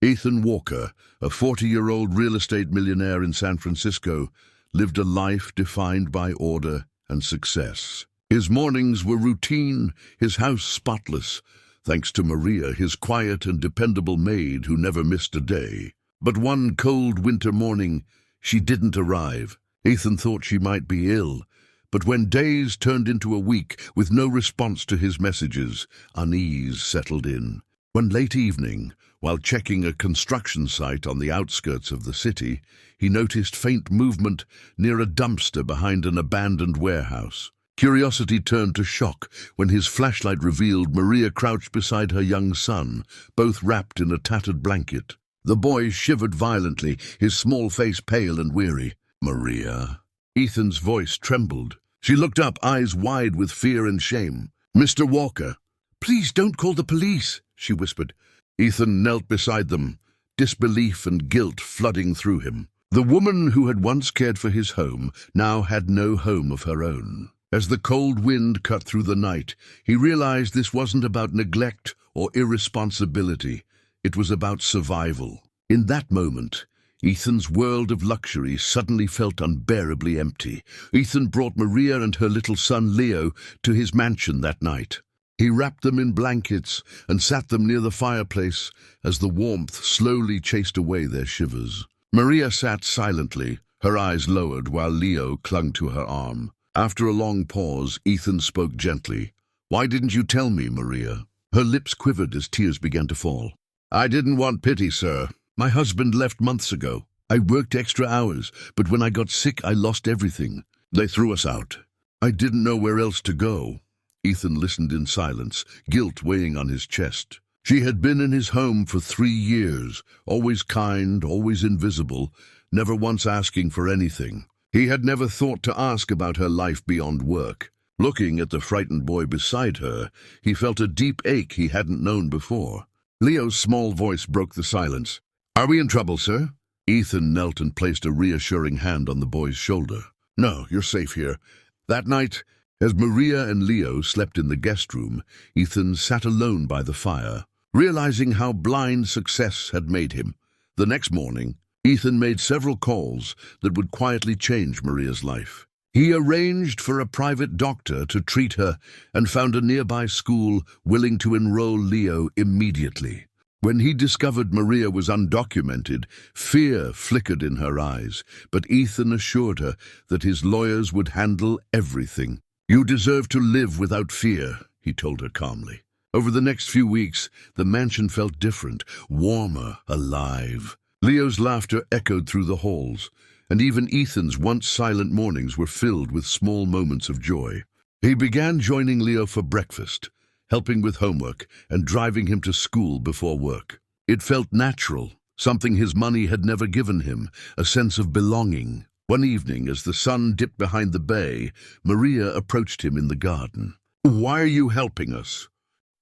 Ethan Walker, a 40-year-old real estate millionaire in San Francisco, lived a life defined by order and success. His mornings were routine, his house spotless, thanks to Maria, his quiet and dependable maid who never missed a day. But one cold winter morning, she didn't arrive. Ethan thought she might be ill, but when days turned into a week with no response to his messages, unease settled in. One late evening, while checking a construction site on the outskirts of the city, he noticed faint movement near a dumpster behind an abandoned warehouse. Curiosity turned to shock when his flashlight revealed Maria crouched beside her young son, both wrapped in a tattered blanket. The boy shivered violently, his small face pale and weary. "Maria?" Ethan's voice trembled. She looked up, eyes wide with fear and shame. "Mr. Walker." "Please don't call the police," she whispered. Ethan knelt beside them, disbelief and guilt flooding through him. The woman who had once cared for his home now had no home of her own. As the cold wind cut through the night, he realized this wasn't about neglect or irresponsibility. It was about survival. In that moment, Ethan's world of luxury suddenly felt unbearably empty. Ethan brought Maria and her little son Leo to his mansion that night. He wrapped them in blankets and sat them near the fireplace as the warmth slowly chased away their shivers. Maria sat silently, her eyes lowered while Leo clung to her arm. After a long pause, Ethan spoke gently. "Why didn't you tell me, Maria?" Her lips quivered as tears began to fall. "I didn't want pity, sir. My husband left months ago. I worked extra hours, but when I got sick, I lost everything. They threw us out. I didn't know where else to go." Ethan listened in silence, guilt weighing on his chest. She had been in his home for 3 years, always kind, always invisible, never once asking for anything. He had never thought to ask about her life beyond work. Looking at the frightened boy beside her, he felt a deep ache he hadn't known before. Leo's small voice broke the silence. "Are we in trouble, sir?" Ethan knelt and placed a reassuring hand on the boy's shoulder. "No, you're safe here." That night, as Maria and Leo slept in the guest room, Ethan sat alone by the fire, realizing how blind success had made him. The next morning, Ethan made several calls that would quietly change Maria's life. He arranged for a private doctor to treat her and found a nearby school willing to enroll Leo immediately. When he discovered Maria was undocumented, fear flickered in her eyes, but Ethan assured her that his lawyers would handle everything. "You deserve to live without fear," he told her calmly. Over the next few weeks, the mansion felt different, warmer, alive. Leo's laughter echoed through the halls, and even Ethan's once silent mornings were filled with small moments of joy. He began joining Leo for breakfast, helping with homework and driving him to school before work. It felt natural, something his money had never given him, a sense of belonging. One evening, as the sun dipped behind the bay, Maria approached him in the garden. "Why are you helping us?"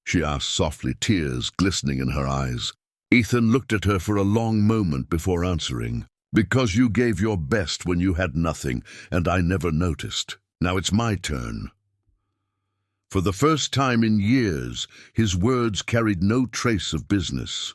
she asked softly, tears glistening in her eyes. Ethan looked at her for a long moment before answering. "Because you gave your best when you had nothing, and I never noticed. Now it's my turn." For the first time in years, his words carried no trace of business,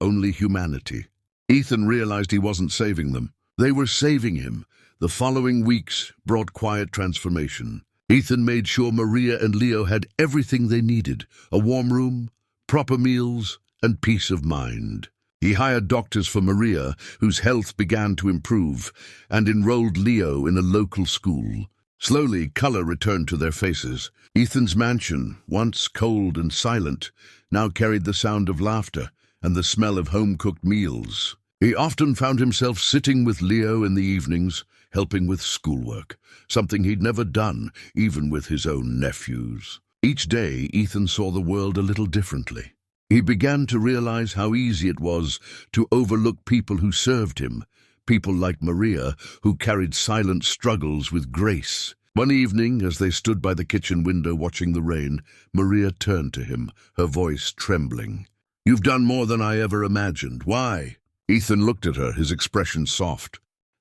only humanity. Ethan realized he wasn't saving them. They were saving him. The following weeks brought quiet transformation. Ethan made sure Maria and Leo had everything they needed: a warm room, proper meals, and peace of mind. He hired doctors for Maria, whose health began to improve, and enrolled Leo in a local school. Slowly, color returned to their faces. Ethan's mansion, once cold and silent, now carried the sound of laughter and the smell of home-cooked meals. He often found himself sitting with Leo in the evenings, helping with schoolwork, something he'd never done, even with his own nephews. Each day, Ethan saw the world a little differently. He began to realize how easy it was to overlook people who served him, people like Maria, who carried silent struggles with grace. One evening, as they stood by the kitchen window watching the rain, Maria turned to him, her voice trembling. "You've done more than I ever imagined. Why?" Ethan looked at her, his expression soft.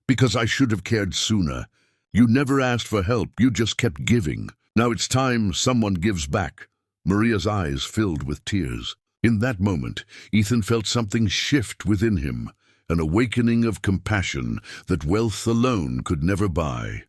"Because I should have cared sooner. You never asked for help, you just kept giving. Now it's time someone gives back." Maria's eyes filled with tears. In that moment, Ethan felt something shift within him, an awakening of compassion that wealth alone could never buy.